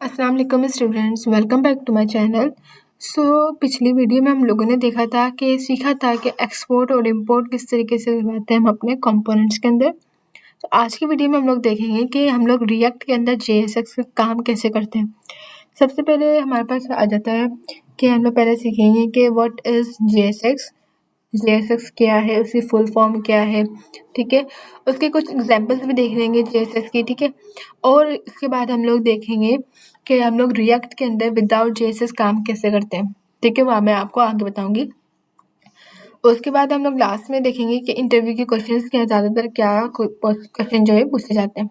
अस्सलाम वालेकुम students, welcome back to my channel. पिछली वीडियो में हम लोगों ने सीखा था कि एक्सपोर्ट और इंपोर्ट किस तरीके से करवाते हैं हम अपने कंपोनेंट्स के अंदर। तो आज की वीडियो में हम लोग देखेंगे कि हम लोग रिएक्ट के अंदर JSX का काम कैसे करते हैं। सबसे पहले हमारे पास आ जाता है कि हम लोग पहले सीखेंगे कि व्हाट इज़ JSX क्या है, उसकी फुल फॉर्म क्या है, ठीक है। उसके कुछ एग्जांपल्स भी देख लेंगे JSX की, ठीक है। और इसके बाद हम लोग देखेंगे कि हम लोग रिएक्ट के अंदर विदाउट JSX काम कैसे करते हैं, ठीक है। वह मैं आपको आगे बताऊंगी। उसके बाद हम लोग लास्ट में देखेंगे कि इंटरव्यू के क्वेश्चंस के ज़्यादातर क्या क्वेश्चन जो है पूछे जाते हैं।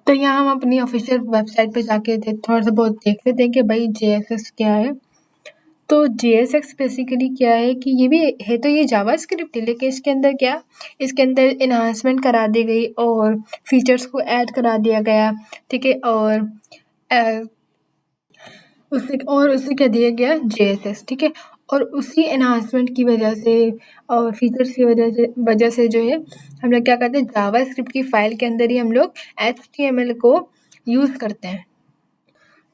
तो यहाँ हम अपनी ऑफिशियल वेबसाइट पे जाके थोड़ा सा बहुत देख लेते हैं कि भाई JSX क्या है। तो JSX बेसिकली क्या है कि ये भी है, तो ये जावास्क्रिप्ट है, लेकिन इसके अंदर इन्हांसमेंट करा दी गई और फीचर्स को ऐड करा दिया गया, ठीक है। और उसे क्या दिया गया JSX, ठीक है। और उसी एनहांसमेंट की वजह से और फीचर्स की वजह से जो है हम लोग क्या करते हैं, जावास्क्रिप्ट की फाइल के अंदर ही हम लोग HTML को यूज़ करते हैं।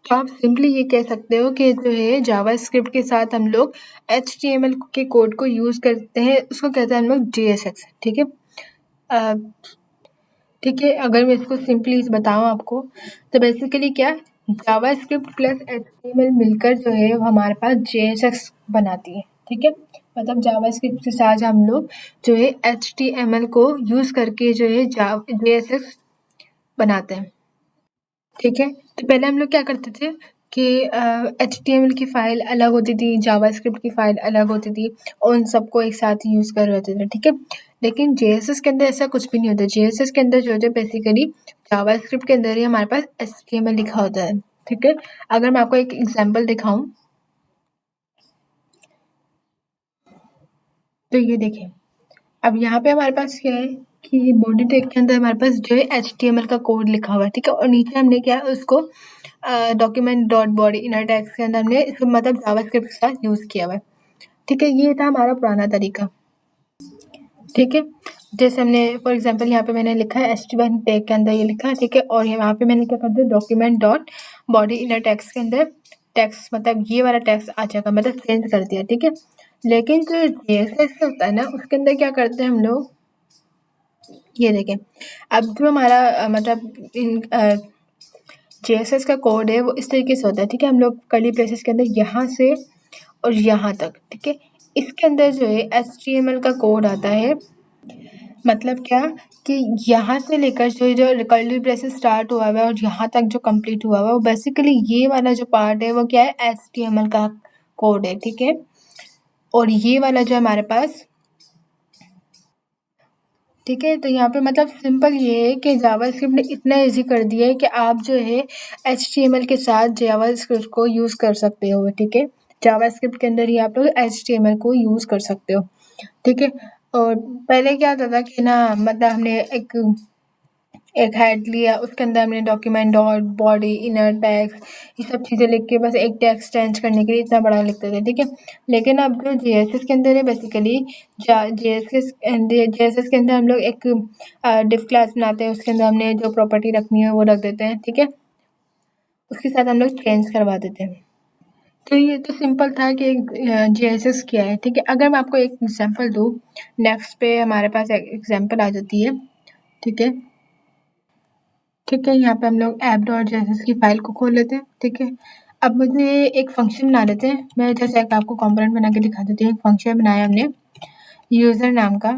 तो आप सिंपली ये कह सकते हो कि जो है जावास्क्रिप्ट के साथ हम लोग HTML के कोड को यूज़ करते हैं, उसको कहते हैं हम लोग JSX, ठीक है। ठीक है, अगर मैं इसको सिंपली बताऊँ आपको, तो बेसिकली क्या जावास्क्रिप्ट प्लस HTML मिलकर जो है वो हमारे पास JSX बनाती है, ठीक है। मतलब जावास्क्रिप्ट के साथ हम लोग जो है HTML को यूज़ करके जो है JSX बनाते हैं, ठीक है। तो पहले हम लोग क्या करते थे कि HTML की फ़ाइल अलग होती थी, जावास्क्रिप्ट की फ़ाइल अलग होती थी और उन सबको एक साथ यूज़ कर रहे होते थे, ठीक है। लेकिन JSX के अंदर ऐसा कुछ भी नहीं होता। JSX के अंदर जो होता है बेसिकली जावास्क्रिप्ट के अंदर ही हमारे पास HTML लिखा होता है, ठीक है। अगर मैं आपको एक एग्जांपल दिखाऊं तो ये देखें, अब यहाँ पे हमारे पास क्या है कि बॉडी टैग के अंदर हमारे पास जो है HTML का कोड लिखा हुआ है, ठीक है। और नीचे हमने क्या है उसको document dot body inner tags के अंदर हमने इसको मतलब जावास्क्रिप्ट के साथ यूज़ किया हुआ है, ठीक है। ये था हमारा पुराना तरीका, ठीक है। जैसे हमने फॉर एग्जांपल यहाँ पे मैंने लिखा है HT1 टैग के अंदर ये लिखा है, ठीक है। और यहाँ पे मैंने क्या कर दिया document dot body inner tags के अंदर टेक्स्ट मतलब ये वाला टेक्स्ट आ जाएगा, मतलब चेंज कर दिया, ठीक है। लेकिन जो JSX होता है ना उसके अंदर क्या करते हैं हम लोग, ये देखें। अब जो हमारा मतलब JSX का कोड है वो इस तरीके से होता है, ठीक है। हम लोग कर्ली ब्रेसेस के अंदर यहाँ से और यहाँ तक, ठीक है। इसके अंदर जो है HTML का कोड आता है, मतलब क्या कि यहाँ से लेकर जो कर्ली ब्रेसेस स्टार्ट हुआ हुआ है और यहाँ तक जो कंप्लीट हुआ हुआ है वो बेसिकली ये वाला जो पार्ट है वो क्या है HTML का कोड है, ठीक है। और ये वाला जो हमारे पास, ठीक है। तो यहाँ पे मतलब सिंपल ये है कि जावास्क्रिप्ट ने इतना इजी कर दिया है कि आप जो है HTML के साथ जावास्क्रिप्ट को यूज़ कर सकते हो, ठीक है। जावास्क्रिप्ट के अंदर ही आप लोग HTML को यूज़ कर सकते हो, ठीक है। और पहले क्या होता था कि ना मतलब हमने एक हेड लिया, उसके अंदर हमने document dot body inner tags ये सब चीज़ें लिख के बस एक टेक्स्ट चेंज करने के लिए इतना बड़ा लिखते थे, ठीक है। लेकिन अब जो JSX के अंदर है बेसिकली JSX के अंदर हम लोग एक डिफ क्लास बनाते हैं, उसके अंदर हमने जो प्रॉपर्टी रखनी है वो रख देते हैं, ठीक है। उसके साथ हम लोग चेंज करवा देते हैं। तो ये तो सिंपल था कि JSX क्या है, ठीक है। अगर मैं आपको एक एग्जांपल दूँ, नेक्स्ट पे हमारे पास एक एग्जांपल आ जाती है, ठीक है। ठीक है, यहाँ पे हम लोग ऐप डॉट JSX की फाइल को खोल लेते हैं, ठीक है। अब मुझे एक फंक्शन बना लेते हैं। मैं जैसे एक आपको कंपोनेंट बना के दिखा देती हूँ। एक फंक्शन बनाया हमने यूज़र नाम का,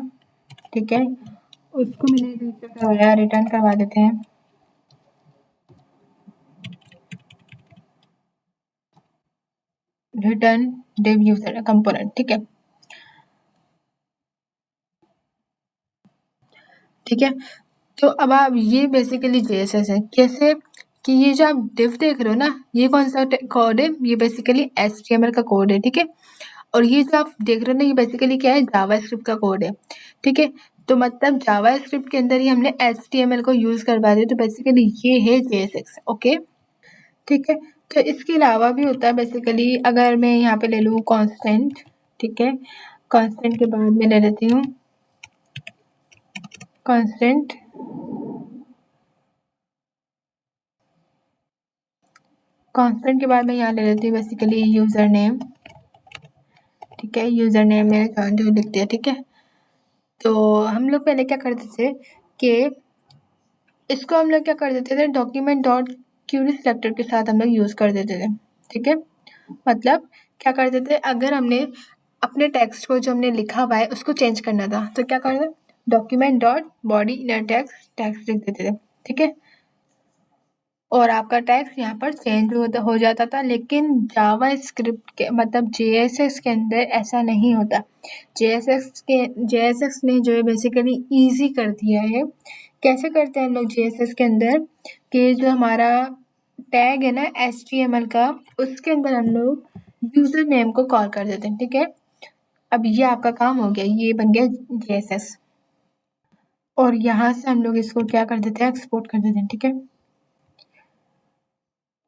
ठीक है। उसको मैंने रिटर्न करवा देते हैं रिटर्न डिव यूज़र कंपोनेंट, ठीक है, ठीक है। तो अब आप ये बेसिकली JSX है, कैसे कि ये जो आप डिव देख रहे हो ना, ये कौन सा कोड है, ये बेसिकली HTML का कोड है, ठीक है। और ये जो आप देख रहे हो ना ये बेसिकली क्या है जावास्क्रिप्ट का कोड है, ठीक है। तो मतलब जावास्क्रिप्ट के अंदर ही हमने HTML को यूज़ करवा दिया, तो बेसिकली ये है JSX, ओके, ठीक है। तो इसके अलावा भी होता है बेसिकली, अगर मैं यहाँ पे ले लूँ कांस्टेंट, ठीक है। कांस्टेंट के बाद मैं ले लेती हूँ कांस्टेंट कांस्टेंट के बाद मैं यहाँ ले लेती हूँ बेसिकली यूज़र नेम, ठीक है। यूज़र नेम मैंने जो लिख दिया, ठीक है। तो हम लोग पहले क्या करते थे कि इसको हम लोग क्या कर देते थे, डॉक्यूमेंट डॉट क्यूरी सिलेक्टर के साथ हम लोग यूज़ कर देते थे, ठीक है। मतलब क्या करते थे, अगर हमने अपने टेक्स्ट को जो हमने लिखा हुआ है उसको चेंज करना था तो क्या करते, document dot body inner text लिख देते थे, ठीक है। और आपका टेक्स्ट यहाँ पर चेंज हो जाता था। लेकिन जावा स्क्रिप्ट के मतलब जेएसएक्स के अंदर ऐसा नहीं होता। जेएसएक्स ने जो है बेसिकली ईजी कर दिया है। कैसे करते हैं हम लोग जेएसएक्स के अंदर कि जो हमारा टैग है ना HTML का, उसके अंदर हम लोग यूज़र नेम को कॉल कर देते हैं, ठीक है। अब ये आपका काम हो गया, ये बन गया जेएसएक्स। और यहाँ से हम लोग इसको क्या कर देते हैं, एक्सपोर्ट कर देते हैं, ठीक है।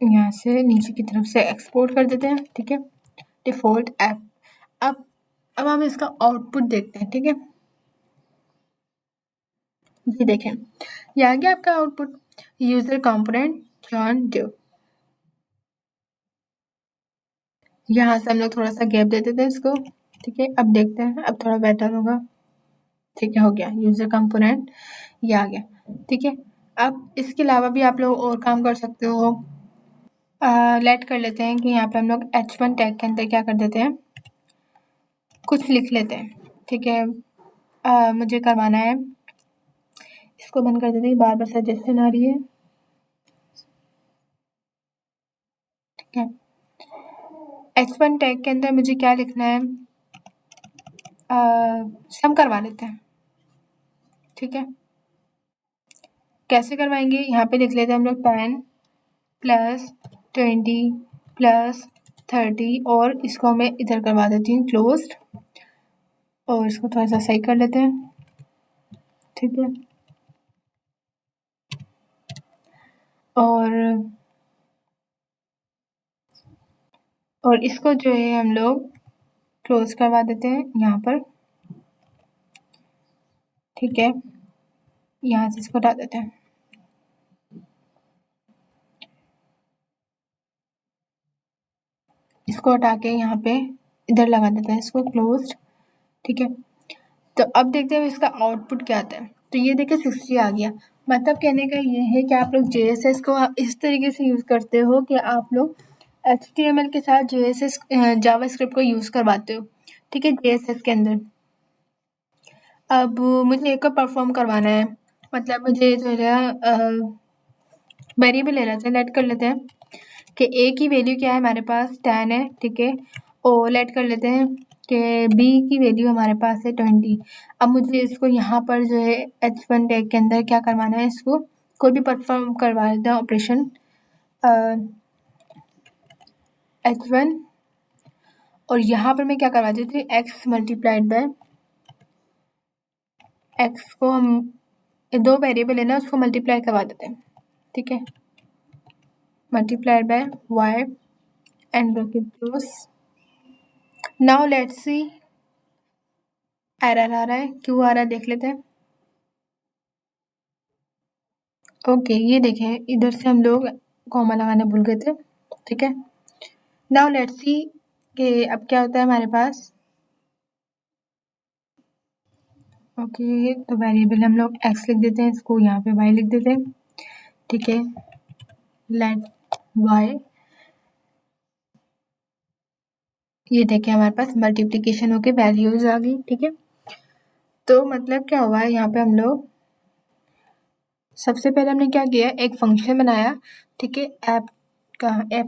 यहाँ से नीचे की तरफ से एक्सपोर्ट कर देते हैं, ठीक है। Default app. अब हम इसका आउटपुट देखते हैं, ठीक है। ये देखें, ये आ गया आपका output, user component John Doe. यहाँ से हम लोग थोड़ा सा गैप दे देते हैं इसको, ठीक है। अब देखते हैं, अब थोड़ा बेटर होगा, ठीक है। हो गया यूज़र कंपोनेंट, ये आ गया, ठीक है। अब इसके अलावा भी आप लोग और काम कर सकते हो। लेट कर लेते हैं कि यहाँ पे हम लोग H1 टैग के अंदर क्या कर देते हैं, कुछ लिख लेते हैं, ठीक है। मुझे करवाना है, इसको बंद कर देते हैं, बार बार सजेशन आ रही है, ठीक है। H1 टैग के अंदर मुझे क्या लिखना है, सम करवा लेते हैं, ठीक है। कैसे करवाएंगे, यहाँ पे लिख लेते हैं हम लोग 10 + 20 + 30 और इसको मैं इधर करवा देती हूँ क्लोज्ड और इसको थोड़ा सा सही कर लेते हैं, ठीक है। और इसको जो है हम लोग क्लोज करवा देते हैं यहाँ पर, ठीक है। यहाँ से इसको हटा देते हैं, इसको हटा के यहाँ पे इधर लगा देते हैं इसको क्लोज्ड, ठीक है। तो अब देखते हैं इसका आउटपुट क्या आता है। तो ये देखिए 60 आ गया। मतलब कहने का ये है कि आप लोग जेएसएस को इस तरीके से यूज़ करते हो कि आप लोग HTML के साथ जेएसएस जावास्क्रिप्ट को यूज़ करवाते हो, ठीक है, जेएसएस के अंदर। अब मुझे एक को परफॉर्म करवाना है, मतलब मुझे जो है वेरिएबल लेना है, लेट कर लेते हैं कि ए की वैल्यू क्या है, हमारे पास 10 है, ठीक है। और लेट कर लेते हैं कि बी की वैल्यू हमारे पास है 20। अब मुझे इसको यहाँ पर जो है H1 टैग के अंदर क्या करवाना है, इसको कोई भी परफॉर्म करवा देते हैं ऑपरेशन H1 और यहाँ पर मैं क्या करवा देती हूँ, x मल्टीप्लाइड बाय x को हम दो वेरिएबल है ना उसको मल्टीप्लाई करवा देते हैं, ठीक है। Multiplied by y and bracket close. Now let's see error आ रहा है, क्यों आ रहा है देख लेते हैं। ओके ये देखें, इधर से हम लोग कॉमा लगाने भूल गए थे, ठीक है। नाउ लेट्स सी कि अब क्या होता है हमारे पास। ओके तो वेरिएबल हम लोग x लिख देते हैं, इसको यहाँ पे y लिख देते हैं, ठीक है। लेट y, ये देखें हमारे पास मल्टीप्लिकेशन होके वैल्यूज आ गई, ठीक है। तो मतलब क्या हुआ है, यहाँ पे हम लोग सबसे पहले हमने क्या किया, एक फंक्शन बनाया, ठीक है, ऐप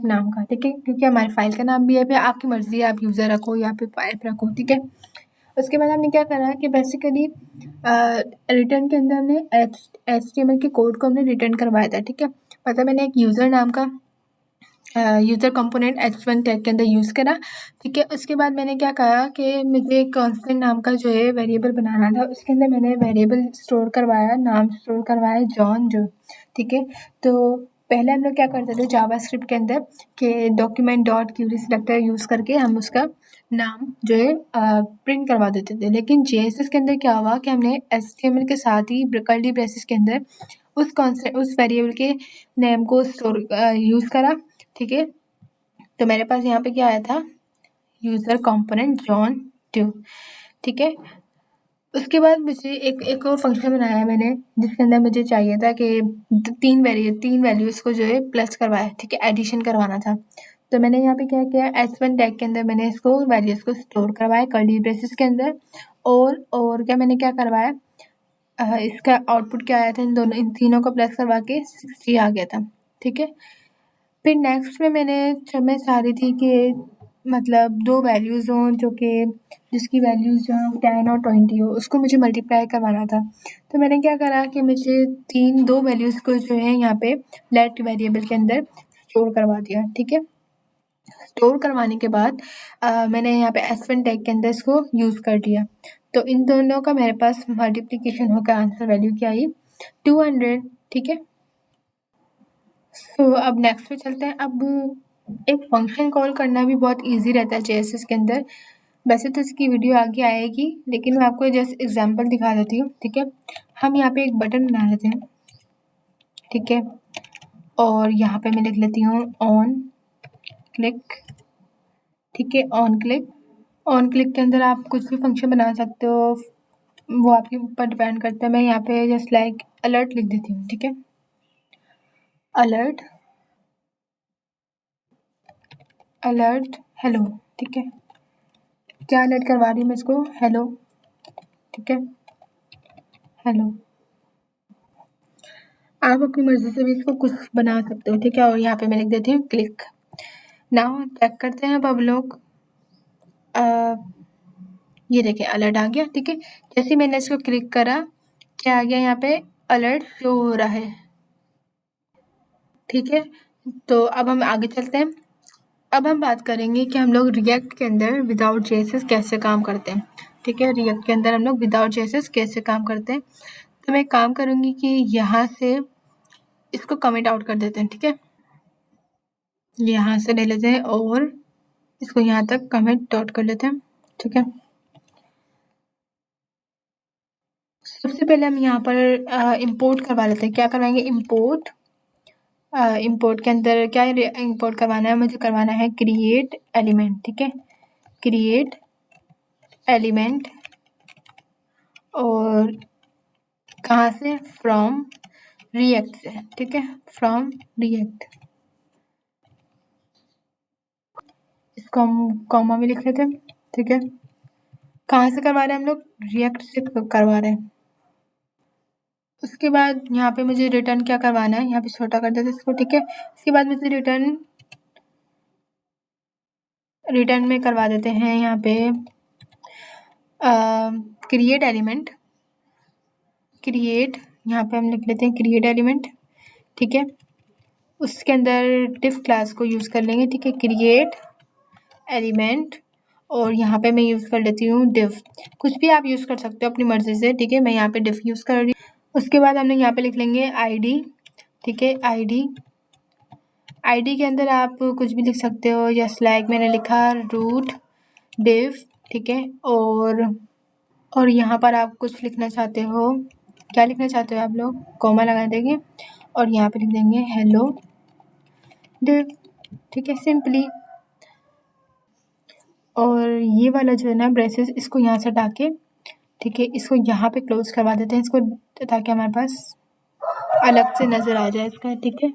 नाम का, ठीक है, क्योंकि हमारे फाइल का नाम भी ऐप है, आपकी मर्जी है आप यूज़र रखो या फिर ऐप रखो, ठीक है। उसके बाद हमने क्या करा कि बेसिकली रिटर्न के अंदर हमने HTML के कोड को हमने रिटर्न करवाया था, ठीक है। मतलब मैंने एक यूज़र नाम का यूज़र कंपोनेंट H1 टैग के अंदर यूज़ करा, ठीक है। उसके बाद मैंने क्या कहा कि मुझे कांस्टेंट नाम का जो है वेरिएबल बनाना था, उसके अंदर मैंने वेरिएबल स्टोर करवाया, नाम स्टोर करवाया जॉन जो, ठीक है। तो पहले हम लोग क्या करते थे जावास्क्रिप्ट के अंदर कि document dot Curie selector use करके हम उसका नाम जो है प्रिंट करवा देते थे। लेकिन जेएसएस के अंदर क्या हुआ कि हमने HTML के साथ ही कर्ली ब्रेसेस के अंदर उस वेरिएबल के नेम को स्टोर यूज़ करा, ठीक है। तो मेरे पास यहाँ पे क्या आया था, यूज़र कंपोनेंट जॉन 2, ठीक है। उसके बाद मुझे एक और फंक्शन बनाया है मैंने, जिसके अंदर मुझे चाहिए था कि तीन वैल्यूज़ को जो है प्लस करवाया, ठीक है, एडिशन करवाना था। तो मैंने यहाँ पे क्या किया, s1 टैग के अंदर मैंने इसको वैल्यूज़ को स्टोर करवाया कर्ली ब्रेसेस के अंदर, और क्या मैंने क्या करवाया, इसका आउटपुट क्या आया था, इन तीनों को प्लस करवा के 60 आ गया था, ठीक है। फिर नेक्स्ट में जब मैं चाह रही थी कि मतलब 2 वैल्यूज़ हों जो कि जिसकी वैल्यूज़ जो है 10 और 20 हो, उसको मुझे मल्टीप्लाई करवाना था। तो मैंने क्या करा कि मुझे 2 वैल्यूज़ को जो है यहाँ पे लेट वेरिएबल के अंदर स्टोर करवा दिया, ठीक है। स्टोर करवाने के बाद मैंने यहाँ पे s1 टैग के अंदर इसको यूज़ कर दिया। तो इन दोनों का मेरे पास मल्टीप्लिकेशन होकर आंसर वैल्यू क्या आई, 200, ठीक है। सो अब नेक्स्ट पे चलते हैं। अब एक फंक्शन कॉल करना भी बहुत ईजी रहता है जेएसएस के अंदर। वैसे तो इसकी वीडियो आगे आएगी, लेकिन मैं आपको जस्ट एग्जांपल दिखा देती हूँ, ठीक है। हम यहाँ पे एक बटन बना लेते हैं, ठीक है, और यहाँ पे मैं लिख लेती हूँ ऑन क्लिक, ठीक है। ऑन क्लिक के अंदर आप कुछ भी फंक्शन बना सकते हो, वो आपके ऊपर डिपेंड करता है। मैं यहाँ पे जस्ट लाइक अलर्ट लिख देती हूँ, ठीक है, अलर्ट हेलो, ठीक है। क्या अलर्ट करवा रही हूँ मैं इसको, हेलो, ठीक है, हेलो। आप अपनी मर्जी से भी इसको कुछ बना सकते हो, ठीक है। और यहाँ पे मैं लिख देती हूँ क्लिक। नाउ चेक करते हैं अब लोग, ये देखिए अलर्ट आ गया, ठीक है। जैसे मैंने इसको क्लिक करा, क्या आ गया, यहाँ पे अलर्ट शो हो रहा है, ठीक है। तो अब हम आगे चलते हैं। अब हम बात करेंगे कि हम लोग रिएक्ट के अंदर विदाउट जेएसएस कैसे काम करते हैं, ठीक है। रिएक्ट के अंदर हम लोग विदाउट जेएसएस कैसे काम करते हैं। तो मैं काम करूँगी कि यहाँ से इसको कमेंट आउट कर देते हैं, ठीक है। यहाँ से ले लेते हैं और इसको यहाँ तक कमेंट आउट कर लेते हैं, ठीक है। सबसे पहले हम यहाँ पर इंपोर्ट करवा लेते हैं। क्या करवाएंगे, इंपोर्ट के अंदर क्या इंपोर्ट करवाना है, मुझे करवाना है क्रिएट एलिमेंट, ठीक है, क्रिएट एलिमेंट। और कहाँ से, फ्रॉम रिएक्ट से, ठीक है, फ्रॉम रिएक्ट। इसको हम कॉमा में लिख लेते हैं, ठीक है। कहाँ से करवा रहे हैं हम लोग, रिएक्ट से करवा रहे हैं। उसके बाद यहाँ पे मुझे रिटर्न क्या करवाना है, यहाँ पे छोटा कर देते हैं इसको, ठीक है। इसके बाद मुझे रिटर्न में करवा देते हैं यहाँ पे क्रिएट एलिमेंट, यहाँ पे हम लिख लेते हैं क्रिएट एलिमेंट, ठीक है। उसके अंदर डिफ क्लास को यूज़ कर लेंगे, ठीक है, क्रिएट एलिमेंट। और यहाँ पे मैं यूज़ कर लेती हूँ डिफ, कुछ भी आप यूज़ कर सकते हो अपनी मर्जी से, ठीक है। मैं यहाँ पे डिफ यूज़ कर रही हूँ। उसके बाद हमने यहाँ पे लिख लेंगे आईडी, ठीक है, आईडी के अंदर आप कुछ भी लिख सकते हो, जस्ट लाइक मैंने लिखा रूट डिव, ठीक है। और यहाँ पर आप कुछ लिखना चाहते हो, क्या लिखना चाहते हो आप लोग, कॉमा लगा देंगे और यहाँ पे लिख देंगे हेलो डिव, ठीक है, सिंपली। और ये वाला जो है ना ब्रेसेस, इसको यहाँ से हटा के, ठीक है, इसको यहाँ पे क्लोज करवा देते हैं इसको, ताकि हमारे पास अलग से नज़र आ जाए इसका, ठीक है।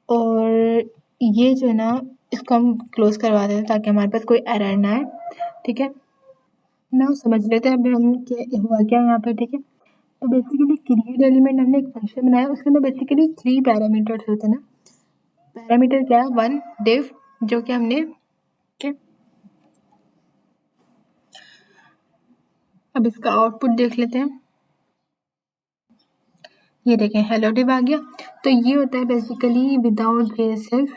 और ये जो है ना, इसको हम क्लोज करवा देते हैं ताकि हमारे पास कोई एरर ना आए, ठीक है। ना समझ लेते हैं अभी हम क्या हुआ क्या यहाँ पे, ठीक है। तो बेसिकली क्रिएट एलिमेंट हमने एक फंक्शन बनाया, उसके अंदर बेसिकली 3 पैरामीटर्स होते हैं ना। पैरामीटर क्या है, 1 डिव, जो कि हमने, ठीक है। अब इसका आउटपुट देख लेते हैं, ये देखें हेलो डिव आ गया। तो ये होता है बेसिकली विदाउट जेएसएस,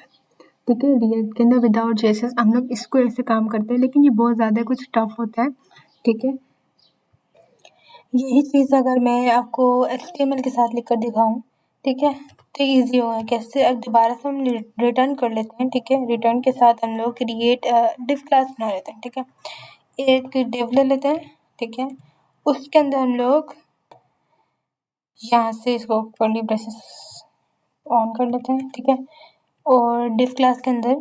ठीक है। रिएक्ट के अंदर विदाउट जेएसएस हम लोग इसको ऐसे काम करते हैं, लेकिन ये बहुत ज़्यादा कुछ टफ होता है, ठीक है। यही चीज़ अगर मैं आपको HTML के साथ लिख कर दिखाऊँ, ठीक है, तो ईजी होगा कैसे। अब दोबारा से हम रिटर्न कर लेते हैं, ठीक है। रिटर्न के साथ हम लोग क्रिएट डिव क्लास बना लेते हैं, ठीक है। एक डिव ले लेते हैं, ठीक है। उसके अंदर हम लोग यहाँ से इसको कर्ली ब्रेसेस ऑन कर लेते हैं, ठीक है। और डिफ क्लास के अंदर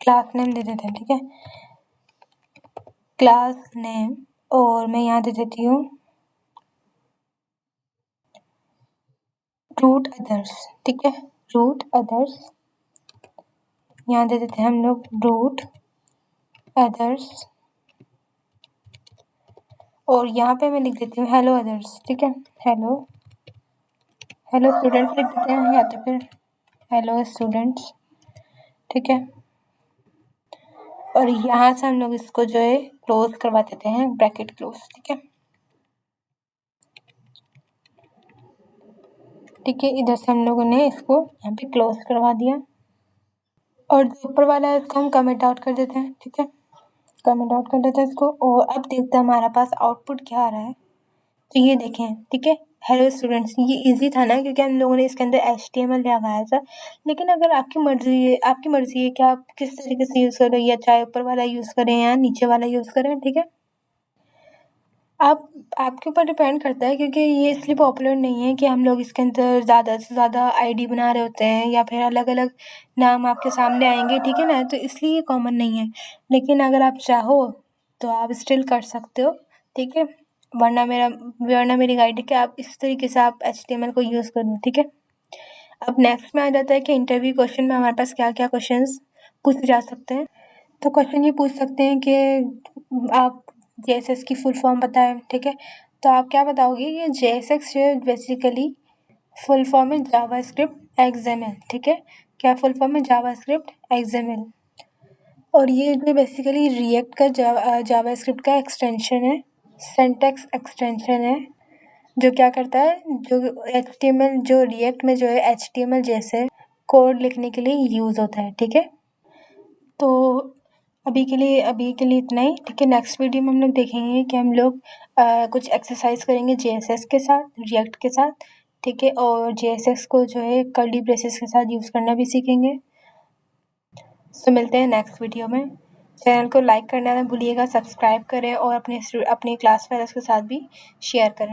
क्लास नेम दे देते हैं, ठीक है, क्लास नेम, और मैं यहाँ दे देती हूँ रूट अदर्स, ठीक है, रूट अदर्स, यहाँ दे देते हैं हम लोग रूट अदर्स, और यहाँ पे मैं लिख देती हूँ हेलो अदर्स, ठीक है, हेलो स्टूडेंट्स लिख देते हैं, या तो फिर हेलो स्टूडेंट्स, ठीक है, और यहाँ से हम लोग इसको जो है क्लोज करवा देते हैं, ब्रैकेट क्लोज, ठीक है, ठीक है, इधर से हम लोगों ने इसको यहाँ पे क्लोज करवा दिया, और जो ऊपर वाला है इसको हम कमेंट आउट कर देते हैं, ठीक है, कमेंट आउट कर देते हैं इसको, और अब देखते हैं हमारा पास आउटपुट क्या आ रहा है। तो ये देखें, ठीक है, हेलो स्टूडेंट्स, ये इजी था ना, क्योंकि हम लोगों ने इसके अंदर HTML लगाया था। लेकिन अगर आपकी मर्जी है कि आप किस तरीके से यूज़ करें, या चाहे ऊपर वाला यूज़ करें या नीचे वाला यूज़ करें, ठीक है, आपके ऊपर डिपेंड करता है, क्योंकि ये इसलिए पॉपुलर नहीं है कि हम लोग इसके अंदर ज़्यादा से ज़्यादा ID बना रहे होते हैं, या फिर अलग अलग नाम आपके सामने आएंगे, ठीक है ना, तो इसलिए ये कॉमन नहीं है। लेकिन अगर आप चाहो तो आप स्टिल कर सकते हो, ठीक है, वरना मेरी गाइड है कि आप इस तरीके से आप HTML को यूज़ करो, ठीक है। अब नेक्स्ट में आ जाता है कि इंटरव्यू क्वेश्चन में हमारे पास क्या क्या क्वेश्चंस पूछे जा सकते हैं। तो क्वेश्चन ये पूछ सकते हैं कि आप JSX की फुल फॉर्म बताएं, ठीक है, तो आप क्या बताओगे, ये JSX जो है बेसिकली फुल फॉर्म है जावास्क्रिप्ट XML, ठीक है, क्या फुल फॉर्म है जावास्क्रिप्ट XML, और ये जो बेसिकली रिएक्ट का जावास्क्रिप्ट का एक्सटेंशन है, सिंटैक्स एक्सटेंशन है, जो क्या करता है, जो HTML जो रिएक्ट में जो है HTML जैसे कोड लिखने के लिए यूज़ होता है, ठीक है। तो अभी के लिए इतना ही, ठीक है। नेक्स्ट वीडियो में हम लोग देखेंगे कि हम लोग कुछ एक्सरसाइज करेंगे JSX के साथ, रिएक्ट के साथ, ठीक है, और JSX को जो है कर्ली ब्रेसेस के साथ यूज़ करना भी सीखेंगे। सो मिलते हैं नेक्स्ट वीडियो में। चैनल को लाइक करना ना भूलिएगा, सब्सक्राइब करें, और अपने क्लास फेलोज़ के साथ भी शेयर करें।